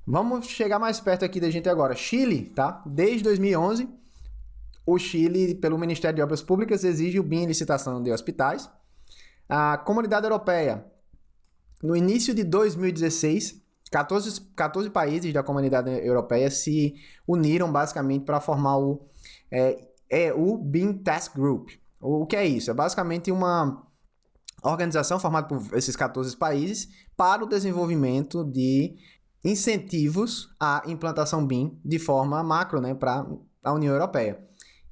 Vamos chegar mais perto aqui da gente agora. Chile, tá? Desde 2011, o Chile, pelo Ministério de Obras Públicas, exige o BIM em licitação de hospitais. A Comunidade Europeia, no início de 2016, 14 países da Comunidade Europeia se uniram basicamente para formar o EU BIM Task Group. O que é isso? É basicamente uma organização formada por esses 14 países para o desenvolvimento de incentivos à implantação BIM de forma macro, né, para a União Europeia.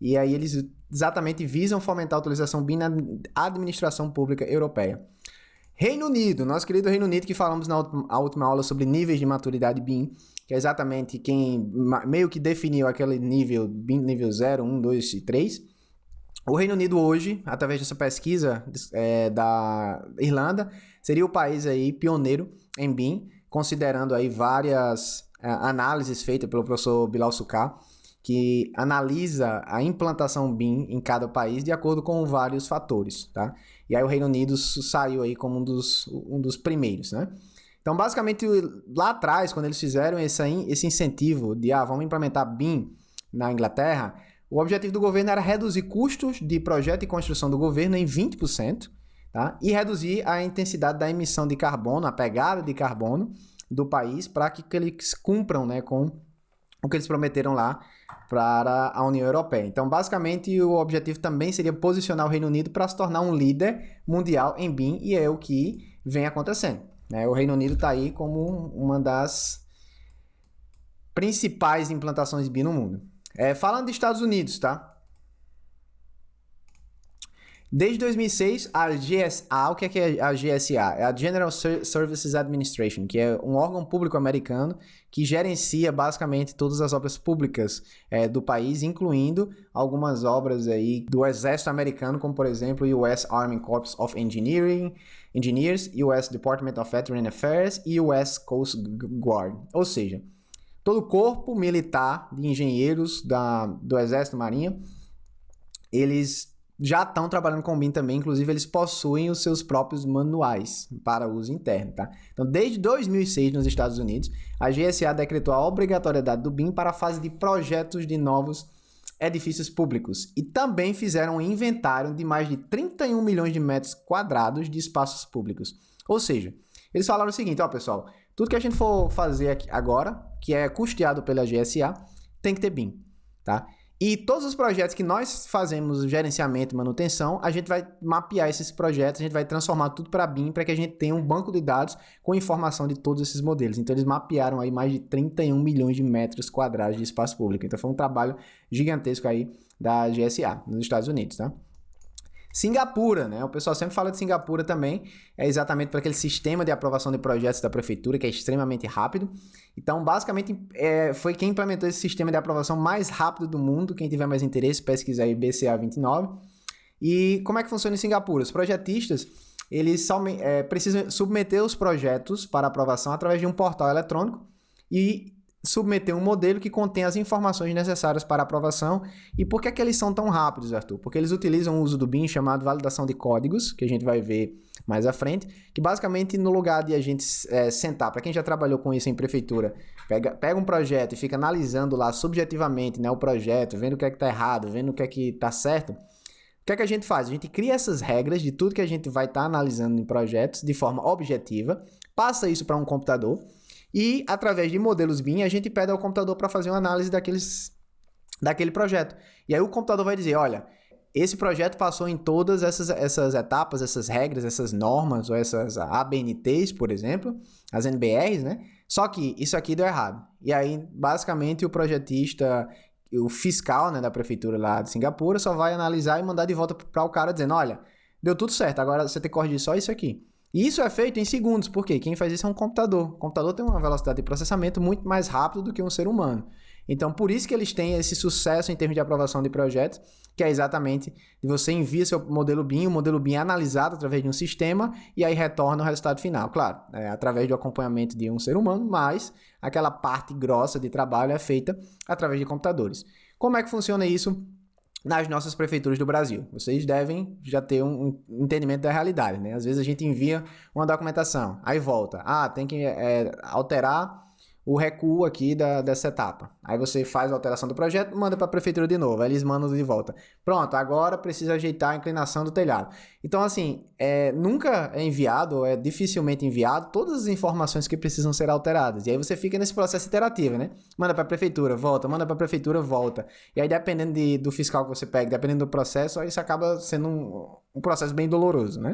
E aí eles exatamente visam fomentar a utilização BIM na administração pública europeia. Reino Unido, nosso querido Reino Unido, que falamos na última aula sobre níveis de maturidade BIM, que é exatamente quem meio que definiu aquele nível BIM nível 0, 1, 2 e 3. O Reino Unido hoje, através dessa pesquisa da Irlanda, seria o país aí pioneiro em BIM, considerando aí várias análises feitas pelo professor Bilal Sukkar, que analisa a implantação BIM em cada país de acordo com vários fatores, tá? E aí o Reino Unido saiu aí como um dos primeiros, né? Então, basicamente, lá atrás, quando eles fizeram esse incentivo de vamos implementar BIM na Inglaterra, o objetivo do governo era reduzir custos de projeto e construção do governo em 20%, tá? E reduzir a intensidade da emissão de carbono, a pegada de carbono do país, para que eles cumpram, né, com o que eles prometeram lá para a União Europeia. Então, basicamente, o objetivo também seria posicionar o Reino Unido para se tornar um líder mundial em BIM, e é o que vem acontecendo, né? O Reino Unido está aí como uma das principais implantações de BIM no mundo. Falando dos Estados Unidos, tá? Desde 2006, a GSA, o que é a GSA? É a General Services Administration, que é um órgão público americano que gerencia basicamente todas as obras públicas do país, incluindo algumas obras aí do Exército Americano, como por exemplo o US Army Corps of Engineers, US Department of Veteran Affairs e US Coast Guard. Ou seja, todo o corpo militar de engenheiros do Exército Marinha, eles já estão trabalhando com o BIM também, inclusive eles possuem os seus próprios manuais para uso interno, tá? Então, desde 2006 nos Estados Unidos, a GSA decretou a obrigatoriedade do BIM para a fase de projetos de novos edifícios públicos e também fizeram um inventário de mais de 31 milhões de metros quadrados de espaços públicos. Ou seja, eles falaram o seguinte, pessoal, tudo que a gente for fazer aqui agora, que é custeado pela GSA, tem que ter BIM, tá? E todos os projetos que nós fazemos gerenciamento e manutenção, a gente vai mapear esses projetos, a gente vai transformar tudo para BIM para que a gente tenha um banco de dados com informação de todos esses modelos. Então, eles mapearam aí mais de 31 milhões de metros quadrados de espaço público. Então, foi um trabalho gigantesco aí da GSA nos Estados Unidos, tá? Singapura, né? O pessoal sempre fala de Singapura também, é exatamente para aquele sistema de aprovação de projetos da prefeitura, que é extremamente rápido. Então, basicamente, foi quem implementou esse sistema de aprovação mais rápido do mundo. Quem tiver mais interesse, pesquisa aí BCA 29. E como é que funciona em Singapura? Os projetistas, eles precisam submeter os projetos para aprovação através de um portal eletrônico e submeter um modelo que contém as informações necessárias para aprovação. E por que é que eles são tão rápidos, Arthur? Porque eles utilizam o uso do BIM chamado validação de códigos, que a gente vai ver mais à frente, que basicamente no lugar de a gente sentar, para quem já trabalhou com isso em prefeitura, pega um projeto e fica analisando lá subjetivamente, né, o projeto, vendo o que é que está errado, vendo o que é que está certo. O que é que a gente faz? A gente cria essas regras de tudo que a gente vai estar analisando em projetos de forma objetiva, passa isso para um computador, e, através de modelos BIM, a gente pede ao computador para fazer uma análise daquele projeto. E aí o computador vai dizer, olha, esse projeto passou em todas essas etapas, essas regras, essas normas, ou essas ABNTs, por exemplo, as NBRs, né? Só que isso aqui deu errado. E aí, basicamente, o projetista, o fiscal, né, da prefeitura lá de Singapura, só vai analisar e mandar de volta para o cara dizendo, olha, deu tudo certo, agora você tem que corrigir só isso aqui. E isso é feito em segundos, porque quem faz isso é um computador. O computador tem uma velocidade de processamento muito mais rápida do que um ser humano. Então, por isso que eles têm esse sucesso em termos de aprovação de projetos, que é exatamente de você envia seu modelo BIM, o modelo BIM é analisado através de um sistema e aí retorna o resultado final. Claro, através do acompanhamento de um ser humano, mas aquela parte grossa de trabalho é feita através de computadores. Como é que funciona isso nas nossas prefeituras do Brasil? Vocês devem já ter um entendimento da realidade, né? Às vezes a gente envia uma documentação, aí volta. Tem que alterar o recuo aqui dessa etapa. Aí você faz a alteração do projeto, manda para a prefeitura de novo, aí eles mandam de volta. Pronto, agora precisa ajeitar a inclinação do telhado. Então, assim, nunca é enviado, ou é dificilmente enviado, todas as informações que precisam ser alteradas. E aí você fica nesse processo iterativo, né? Manda para a prefeitura, volta, manda para a prefeitura, volta. E aí, dependendo do fiscal que você pega, dependendo do processo, aí isso acaba sendo um processo bem doloroso, né?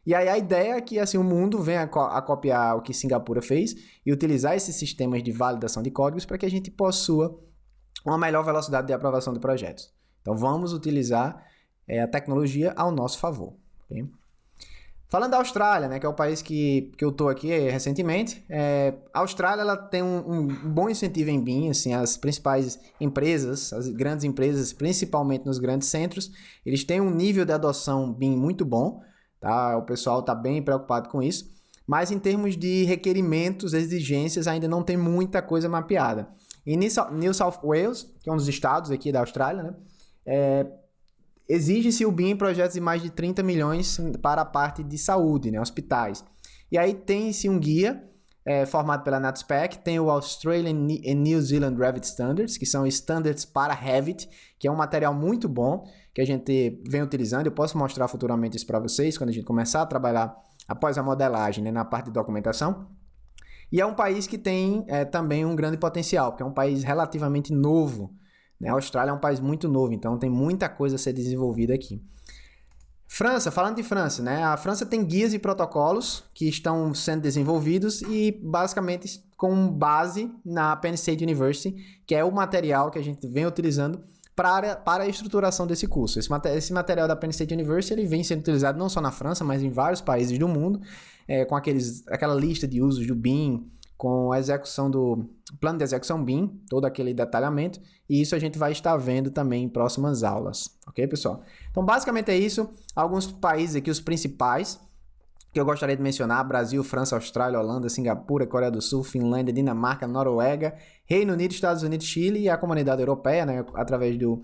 E aí a ideia é que assim, o mundo venha a copiar o que Singapura fez e utilizar esses sistemas de validação de códigos para que a gente possua uma melhor velocidade de aprovação de projetos. Então vamos utilizar a tecnologia ao nosso favor. Okay? Falando da Austrália, né, que é o país que eu estou aqui recentemente, a Austrália ela tem um bom incentivo em BIM, assim, as principais empresas, as grandes empresas, principalmente nos grandes centros, eles têm um nível de adoção BIM muito bom. Tá? O pessoal está bem preocupado com isso, mas em termos de requerimentos, exigências, ainda não tem muita coisa mapeada. Em New South Wales, que é um dos estados aqui da Austrália, né, exige-se o BIM em projetos de mais de 30 milhões para a parte de saúde, né, hospitais. E aí tem-se um guia formado pela NatSpec, tem o Australian and New Zealand Revit Standards, que são standards para Revit, que é um material muito bom, que a gente vem utilizando. Eu posso mostrar futuramente isso para vocês, quando a gente começar a trabalhar após a modelagem, né, na parte de documentação. E é um país que tem também um grande potencial, porque é um país relativamente novo, né? A Austrália é um país muito novo, então tem muita coisa a ser desenvolvida aqui. França, falando de França, né? A França tem guias e protocolos que estão sendo desenvolvidos e basicamente com base na Penn State University, que é o material que a gente vem utilizando para a estruturação desse curso. Esse material da Penn State University ele vem sendo utilizado não só na França, mas em vários países do mundo, com aquela lista de usos do BIM, com a execução do plano de execução BIM, todo aquele detalhamento, e isso a gente vai estar vendo também em próximas aulas, ok, pessoal? Então, basicamente é isso. Alguns países aqui, os principais, que eu gostaria de mencionar: Brasil, França, Austrália, Holanda, Singapura, Coreia do Sul, Finlândia, Dinamarca, Noruega, Reino Unido, Estados Unidos, Chile e a Comunidade Europeia, né, através do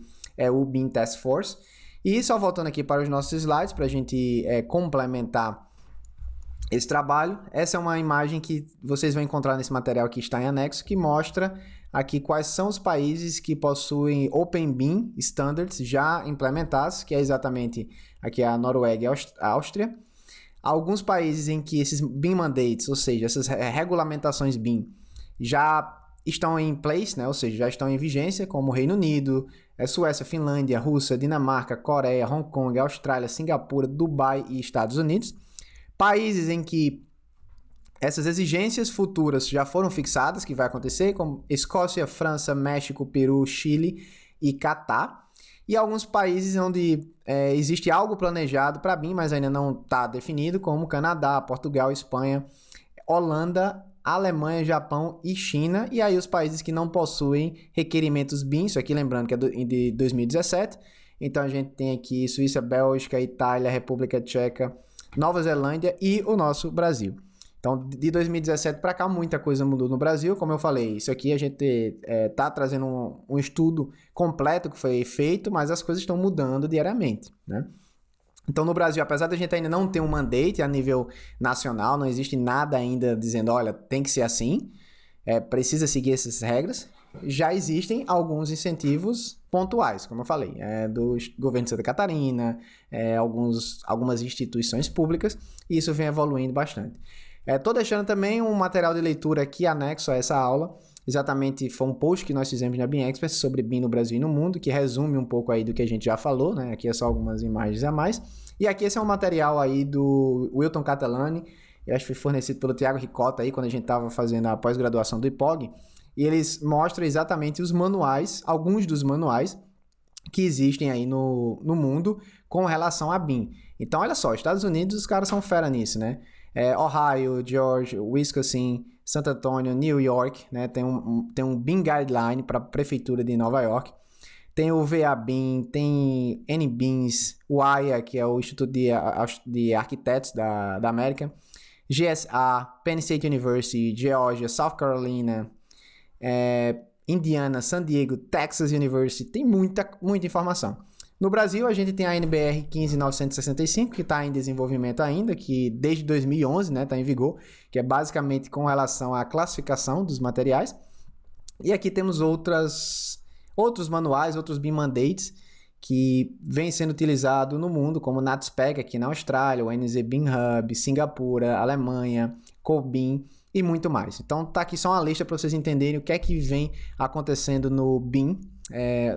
BIM Task Force. E só voltando aqui para os nossos slides, para a gente complementar esse trabalho, essa é uma imagem que vocês vão encontrar nesse material que está em anexo, que mostra aqui quais são os países que possuem Open BIM Standards já implementados, que é exatamente aqui a Noruega e a Áustria. Alguns países em que esses BIM mandates, ou seja, essas regulamentações BIM, já estão em place, né? Ou seja, já estão em vigência, como o Reino Unido, Suécia, Finlândia, Rússia, Dinamarca, Coreia, Hong Kong, Austrália, Singapura, Dubai e Estados Unidos. Países em que essas exigências futuras já foram fixadas, que vai acontecer, como Escócia, França, México, Peru, Chile e Catar. E alguns países onde existe algo planejado para BIM, mas ainda não está definido, como Canadá, Portugal, Espanha, Holanda, Alemanha, Japão e China. E aí os países que não possuem requerimentos BIM, isso aqui lembrando que é de 2017. Então a gente tem aqui Suíça, Bélgica, Itália, República Tcheca, Nova Zelândia e o nosso Brasil. Então, de 2017 para cá, muita coisa mudou no Brasil. Como eu falei, isso aqui a gente está trazendo um estudo completo que foi feito, mas as coisas estão mudando diariamente, né? Então, no Brasil, apesar da gente ainda não ter um mandate a nível nacional, não existe nada ainda dizendo, olha, tem que ser assim, precisa seguir essas regras, já existem alguns incentivos pontuais, como eu falei, do governo de Santa Catarina, algumas instituições públicas, e isso vem evoluindo bastante. Estou deixando também um material de leitura aqui anexo a essa aula. Exatamente, foi um post que nós fizemos na BIM Expert sobre BIM no Brasil e no mundo, que resume um pouco aí do que a gente já falou, né? Aqui é só algumas imagens a mais. E aqui esse é um material aí do Wilton Catalani, eu acho que foi fornecido pelo Thiago Ricota aí, quando a gente estava fazendo a pós-graduação do IPOG, e eles mostram exatamente os manuais, alguns dos manuais que existem aí no mundo com relação a BIM. Então, olha só, Estados Unidos, os caras são fera nisso, né? Ohio, Georgia, Wisconsin, Santo Antônio, New York, né? Tem um BIM Guideline para a Prefeitura de Nova York. Tem o VA-BIM, tem NBIMS, o AIA, que é o Instituto de Arquitetos da América, GSA, Penn State University, Georgia, South Carolina, Indiana, San Diego, Texas University, tem muita informação. No Brasil, a gente tem a NBR 15965, que está em desenvolvimento ainda, que desde 2011, né, está em vigor, que é basicamente com relação à classificação dos materiais. E aqui temos outros manuais, outros BIM mandates, que vêm sendo utilizados no mundo, como o NATSPEC aqui na Austrália, o NZ BIM Hub, Singapura, Alemanha, COBIM e muito mais. Então tá aqui só uma lista para vocês entenderem o que é que vem acontecendo no BIM,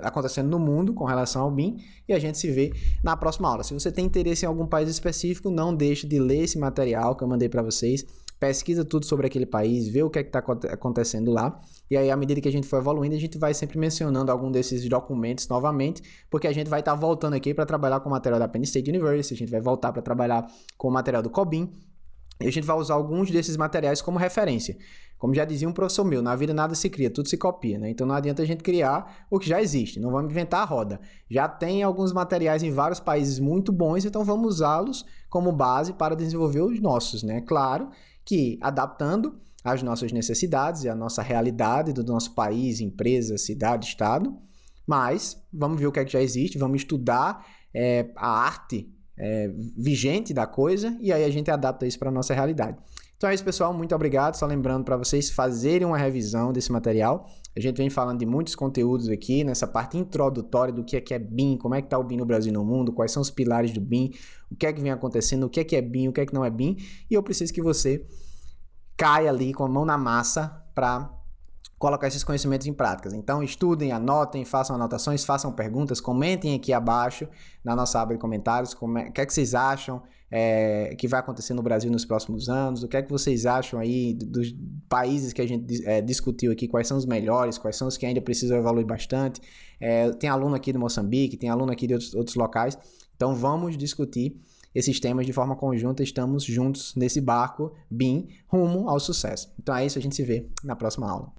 acontecendo no mundo com relação ao BIM, e a gente se vê na próxima aula. Se você tem interesse em algum país específico, não deixe de ler esse material que eu mandei para vocês, pesquisa tudo sobre aquele país, vê o que é que está acontecendo lá, e aí à medida que a gente for evoluindo, a gente vai sempre mencionando algum desses documentos novamente, porque a gente vai estar voltando aqui para trabalhar com o material da Penn State University, a gente vai voltar para trabalhar com o material do COBIM, e a gente vai usar alguns desses materiais como referência. Como já dizia um professor meu, na vida nada se cria, tudo se copia, né? Então não adianta a gente criar o que já existe, não vamos inventar a roda. Já tem alguns materiais em vários países muito bons, então vamos usá-los como base para desenvolver os nossos, né? Claro que adaptando às nossas necessidades e à nossa realidade do nosso país, empresa, cidade, estado, mas vamos ver o que é que já existe, vamos estudar a arte vigente da coisa, e aí a gente adapta isso para a nossa realidade. Então é isso, pessoal, muito obrigado. Só lembrando para vocês fazerem uma revisão desse material. A gente vem falando de muitos conteúdos aqui, nessa parte introdutória do que é BIM, como é que está o BIM no Brasil e no mundo, quais são os pilares do BIM, o que é que vem acontecendo, o que é BIM, o que não é BIM, e eu preciso que você caia ali com a mão na massa para colocar esses conhecimentos em práticas. Então estudem, anotem, façam anotações, façam perguntas, comentem aqui abaixo na nossa aba de comentários o que é que vocês acham que vai acontecer no Brasil nos próximos anos, o que é que vocês acham aí dos países que a gente discutiu aqui, quais são os melhores, quais são os que ainda precisam evoluir bastante. Tem aluno aqui do Moçambique, tem aluno aqui de outros locais, então vamos discutir esses temas de forma conjunta, estamos juntos nesse barco BIM rumo ao sucesso. Então é isso, a gente se vê na próxima aula.